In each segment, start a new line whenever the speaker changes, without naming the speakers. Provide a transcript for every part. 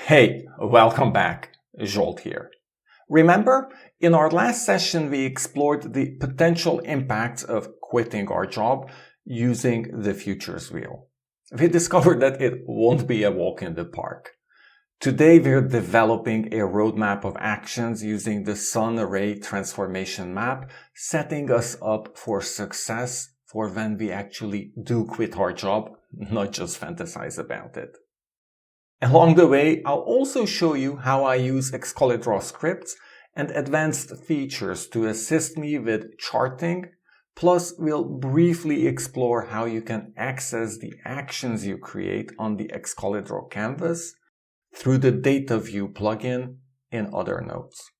Hey, welcome back. Jolt here. Remember, in our last session we explored the potential impacts of quitting our job using the Futures Wheel. We discovered that it won't be a walk in the park. Today we're developing a roadmap of actions using the Sun Array Transformation Map, setting us up for success for when we actually do quit our job, not just fantasize about it. Along the way, I'll also show you how I use Excalidraw scripts and advanced features to assist me with charting, plus we'll briefly explore how you can access the actions you create on the Excalidraw Canvas through the DataView plugin in other notes.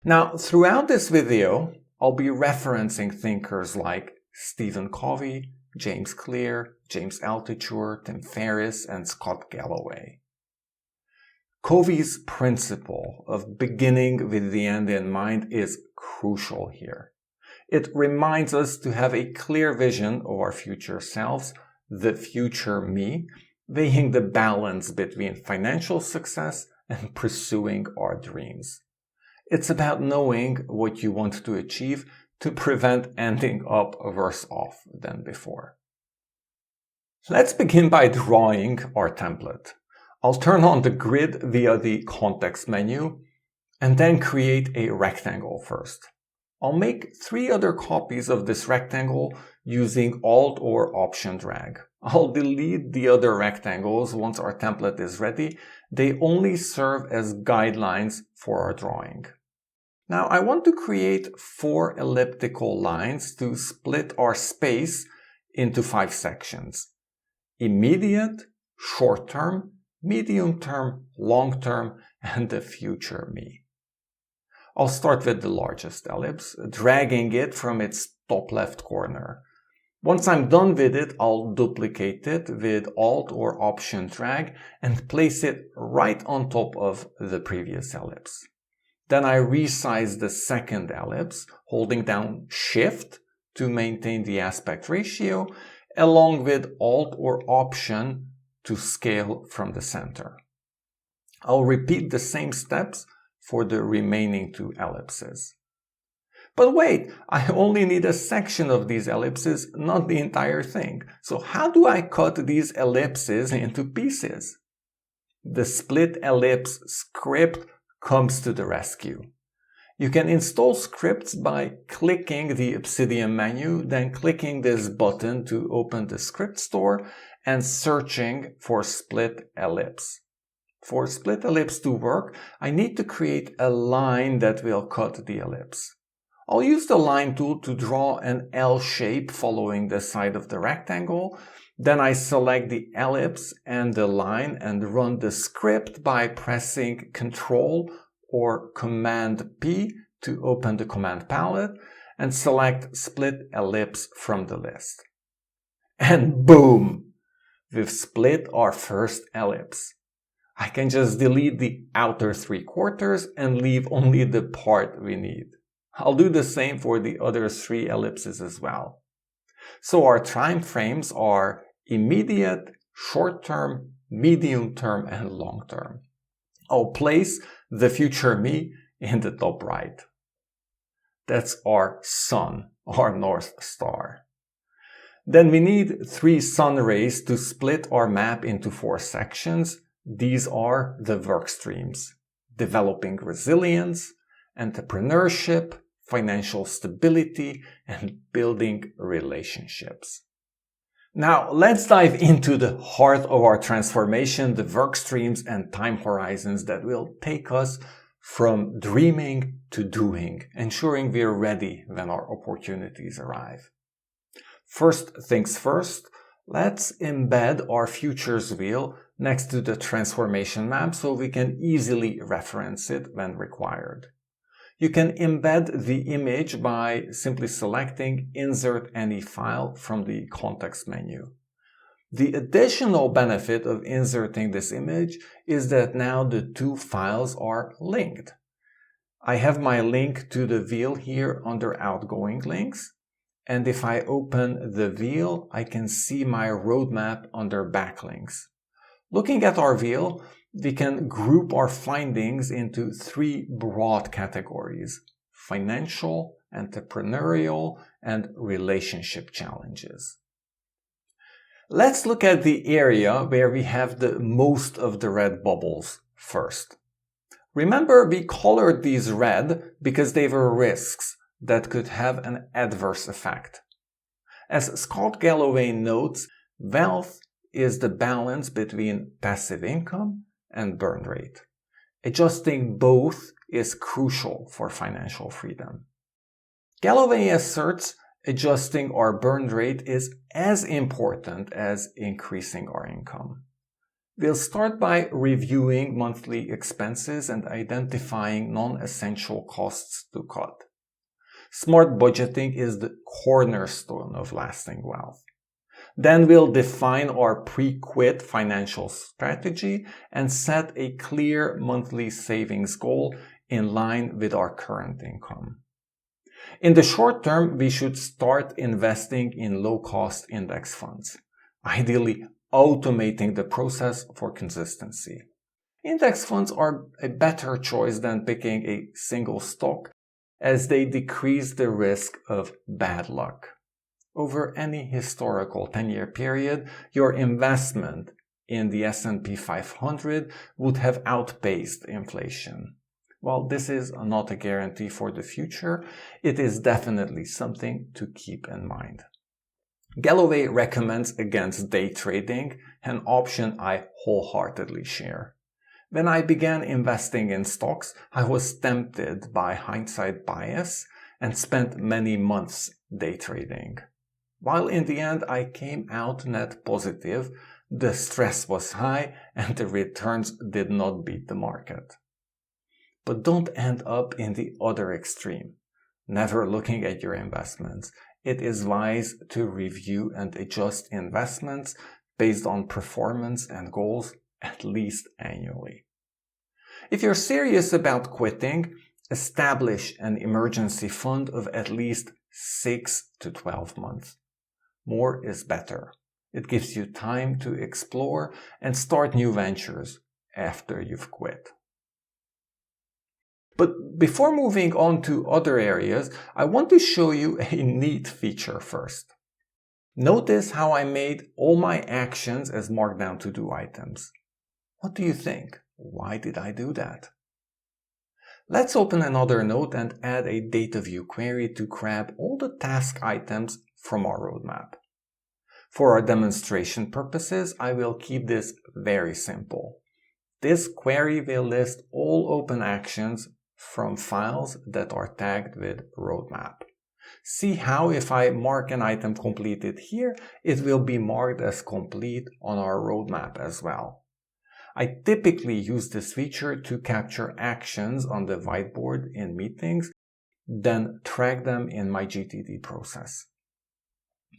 Now, throughout this video, I'll be referencing thinkers like Stephen Covey, James Clear, James Altucher, Tim Ferriss, and Scott Galloway. Covey's principle of beginning with the end in mind is crucial here. It reminds us to have a clear vision of our future selves, the future me, weighing the balance between financial success and pursuing our dreams. It's about knowing what you want to achieve to prevent ending up worse off than before. Let's begin by drawing our template. I'll turn on the grid via the context menu and then create a rectangle first. I'll make 3 other copies of this rectangle using Alt or Option drag. I'll delete the other rectangles once our template is ready. They only serve as guidelines for our drawing. Now I want to create 4 elliptical lines to split our space into 5 sections: immediate, short-term, medium-term, long-term, and the future me. I'll start with the largest ellipse, dragging it from its top left corner. Once I'm done with it, I'll duplicate it with Alt or Option drag and place it right on top of the previous ellipse. Then I resize the second ellipse, holding down Shift to maintain the aspect ratio, along with Alt or Option to scale from the center. I'll repeat the same steps for the remaining 2 ellipses. But wait, I only need a section of these ellipses, not the entire thing. So how do I cut these ellipses into pieces? The Split Ellipse script comes to the rescue. You can install scripts by clicking the Obsidian menu, then clicking this button to open the script store and searching for Split Ellipse. For Split Ellipse to work, I need to create a line that will cut the ellipse. I'll use the line tool to draw an L shape following the side of the rectangle. Then I select the ellipse and the line and run the script by pressing Ctrl or Command P to open the command palette and select Split Ellipse from the list. And boom! We've split our first ellipse. I can just delete the outer 3/4 and leave only the part we need. I'll do the same for the other 3 ellipses as well. So our time frames are immediate, short-term, medium-term, and long-term. I'll place the future me in the top right. That's our sun, our North Star. Then we need 3 sun rays to split our map into 4 sections. These are the work streams: developing resilience, entrepreneurship, financial stability, and building relationships. Now let's dive into the heart of our transformation, the work streams and time horizons that will take us from dreaming to doing, ensuring we're ready when our opportunities arrive. First things first, let's embed our Futures Wheel next to the transformation map so we can easily reference it when required. You can embed the image by simply selecting Insert Any File from the context menu. The additional benefit of inserting this image is that now the 2 files are linked. I have my link to the wheel here under Outgoing Links, and if I open the wheel, I can see my roadmap under Backlinks. Looking at our wheel, we can group our findings into three broad categories: financial, entrepreneurial, and relationship challenges. Let's look at the area where we have the most of the red bubbles first. Remember, we colored these red because they were risks that could have an adverse effect. As Scott Galloway notes, wealth is the balance between passive income and burn rate. Adjusting both is crucial for financial freedom. Galloway asserts adjusting our burn rate is as important as increasing our income. We'll start by reviewing monthly expenses and identifying non-essential costs to cut. Smart budgeting is the cornerstone of lasting wealth. Then we'll define our pre-quit financial strategy and set a clear monthly savings goal in line with our current income. In the short term, we should start investing in low-cost index funds, ideally automating the process for consistency. Index funds are a better choice than picking a single stock, as they decrease the risk of bad luck. Over any historical 10-year period, your investment in the S&P 500 would have outpaced inflation. While this is not a guarantee for the future, it is definitely something to keep in mind. Galloway recommends against day trading, an option I wholeheartedly share. When I began investing in stocks, I was tempted by hindsight bias and spent many months day trading. While in the end I came out net positive, the stress was high and the returns did not beat the market. But don't end up in the other extreme, never looking at your investments. It is wise to review and adjust investments based on performance and goals at least annually. If you're serious about quitting, establish an emergency fund of at least 6 to 12 months. More is better. It gives you time to explore and start new ventures after you've quit. But before moving on to other areas, I want to show you a neat feature first. Notice how I made all my actions as markdown to-do items. What do you think? Why did I do that? Let's open another note and add a DataView query to grab all the task items from our roadmap. For our demonstration purposes, I will keep this very simple. This query will list all open actions from files that are tagged with roadmap. See how if I mark an item completed here, it will be marked as complete on our roadmap as well. I typically use this feature to capture actions on the whiteboard in meetings, then track them in my GTD process.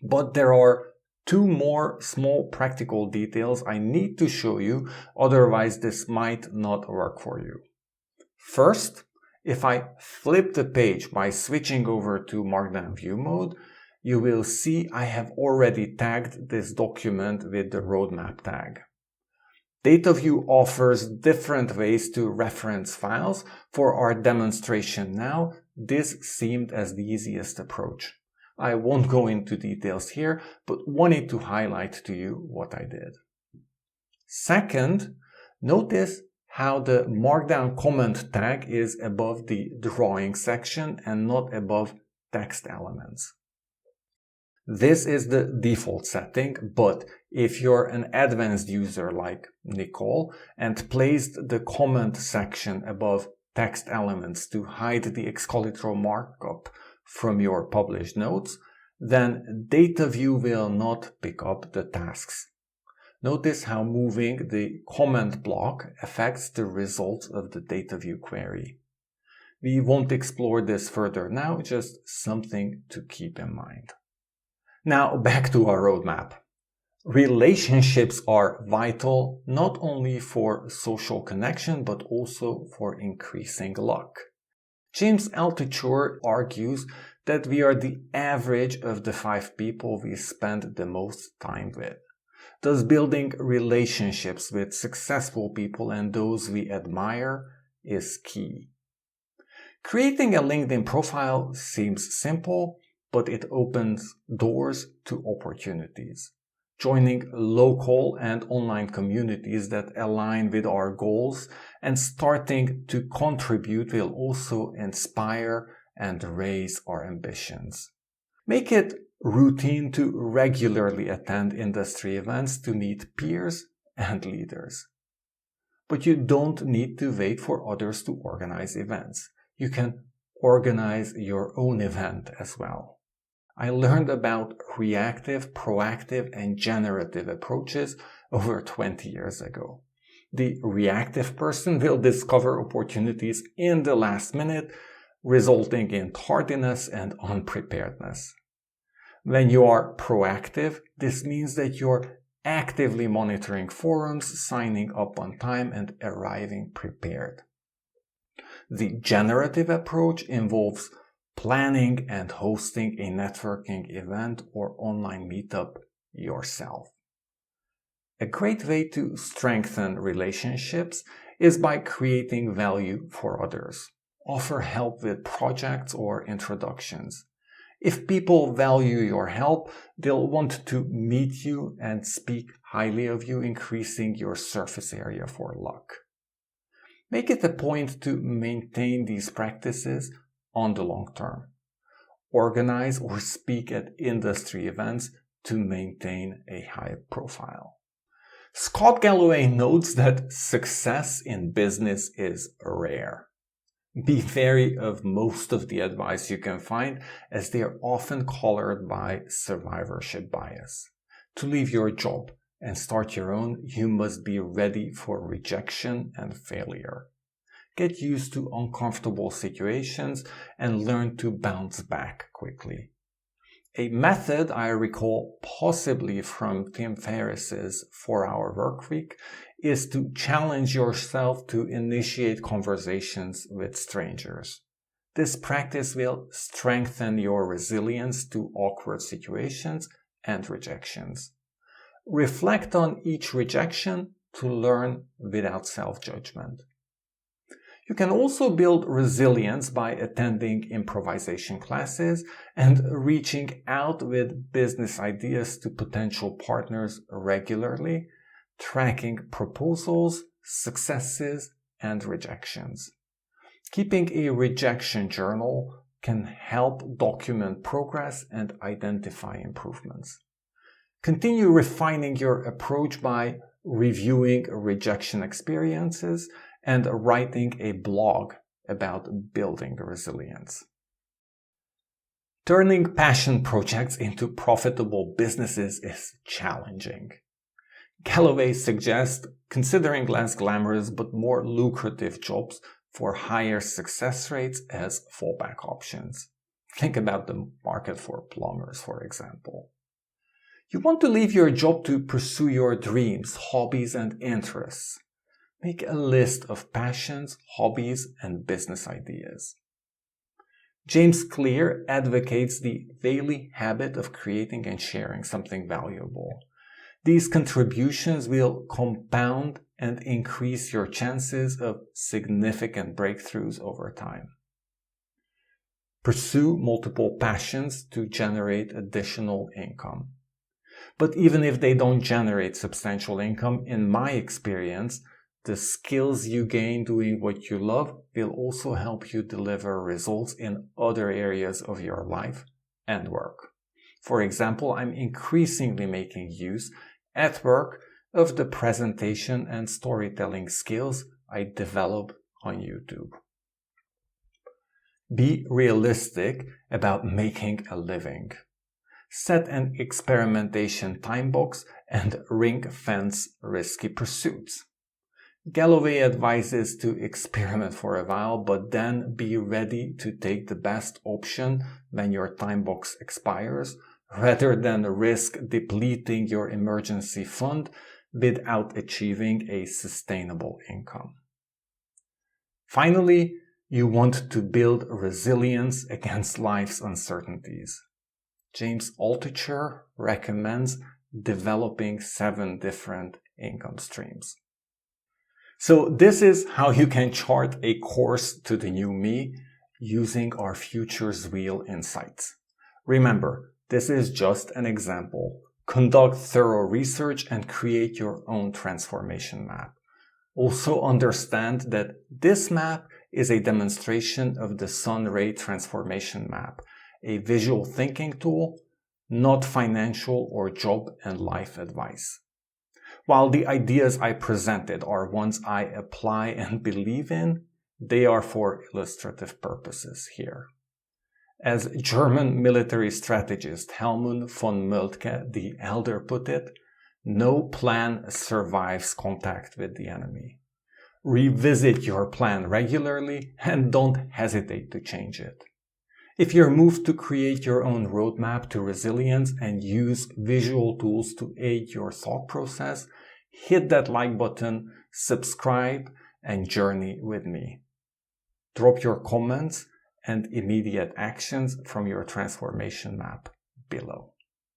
But there are two more small practical details I need to show you, otherwise this might not work for you. First, if I flip the page by switching over to Markdown View mode, you will see I have already tagged this document with the roadmap tag. DataView offers different ways to reference files. For our demonstration now, this seemed as the easiest approach. I won't go into details here, but wanted to highlight to you what I did. Second, notice how the Markdown comment tag is above the drawing section and not above text elements. This is the default setting, but if you're an advanced user like Nicole and placed the comment section above text elements to hide the Excalidraw markup from your published notes, then DataView will not pick up the tasks. Notice how moving the comment block affects the results of the DataView query. We won't explore this further now, just something to keep in mind. Now back to our roadmap. Relationships are vital not only for social connection but also for increasing luck. James Altucher argues that we are the average of the 5 people we spend the most time with. Thus, building relationships with successful people and those we admire is key. Creating a LinkedIn profile seems simple, but it opens doors to opportunities. Joining local and online communities that align with our goals and starting to contribute will also inspire and raise our ambitions. Make it routine to regularly attend industry events to meet peers and leaders. But you don't need to wait for others to organize events. You can organize your own event as well. I learned about reactive, proactive, and generative approaches over 20 years ago. The reactive person will discover opportunities in the last minute, resulting in tardiness and unpreparedness. When you are proactive, this means that you're actively monitoring forums, signing up on time, and arriving prepared. The generative approach involves planning and hosting a networking event or online meetup yourself. A great way to strengthen relationships is by creating value for others. Offer help with projects or introductions. If people value your help, they'll want to meet you and speak highly of you, increasing your surface area for luck. Make it a point to maintain these practices on the long term. Organize or speak at industry events to maintain a high profile. Scott Galloway notes that success in business is rare. Be wary of most of the advice you can find, as they are often colored by survivorship bias. To leave your job and start your own, you must be ready for rejection and failure. Get used to uncomfortable situations and learn to bounce back quickly. A method I recall possibly from Tim Ferriss's 4-Hour Workweek is to challenge yourself to initiate conversations with strangers. This practice will strengthen your resilience to awkward situations and rejections. Reflect on each rejection to learn without self-judgment. You can also build resilience by attending improvisation classes and reaching out with business ideas to potential partners regularly, tracking proposals, successes, and rejections. Keeping a rejection journal can help document progress and identify improvements. Continue refining your approach by reviewing rejection experiences and writing a blog about building resilience. Turning passion projects into profitable businesses is challenging. Galloway suggests considering less glamorous but more lucrative jobs for higher success rates as fallback options. Think about the market for plumbers, for example. You want to leave your job to pursue your dreams, hobbies, and interests. Make a list of passions, hobbies, and business ideas. James Clear advocates the daily habit of creating and sharing something valuable. These contributions will compound and increase your chances of significant breakthroughs over time. Pursue multiple passions to generate additional income. But even if they don't generate substantial income, in my experience, the skills you gain doing what you love will also help you deliver results in other areas of your life and work. For example, I'm increasingly making use at work of the presentation and storytelling skills I developed on YouTube. Be realistic about making a living. Set an experimentation time box and ring-fence risky pursuits. Galloway advises to experiment for a while, but then be ready to take the best option when your time box expires, rather than risk depleting your emergency fund without achieving a sustainable income. Finally, you want to build resilience against life's uncertainties. James Altucher recommends developing 7 different income streams. So this is how you can chart a course to the new me using our Futures Wheel insights. Remember, this is just an example. Conduct thorough research and create your own transformation map. Also understand that this map is a demonstration of the Sun Ray Transformation Map, a visual thinking tool, not financial or job and life advice. While the ideas I presented are ones I apply and believe in, they are for illustrative purposes here. As German military strategist Helmut von Moltke the Elder put it, no plan survives contact with the enemy. Revisit your plan regularly and don't hesitate to change it. If you're moved to create your own roadmap to resilience and use visual tools to aid your thought process, hit that like button, subscribe, and journey with me. Drop your comments and immediate actions from your transformation map below.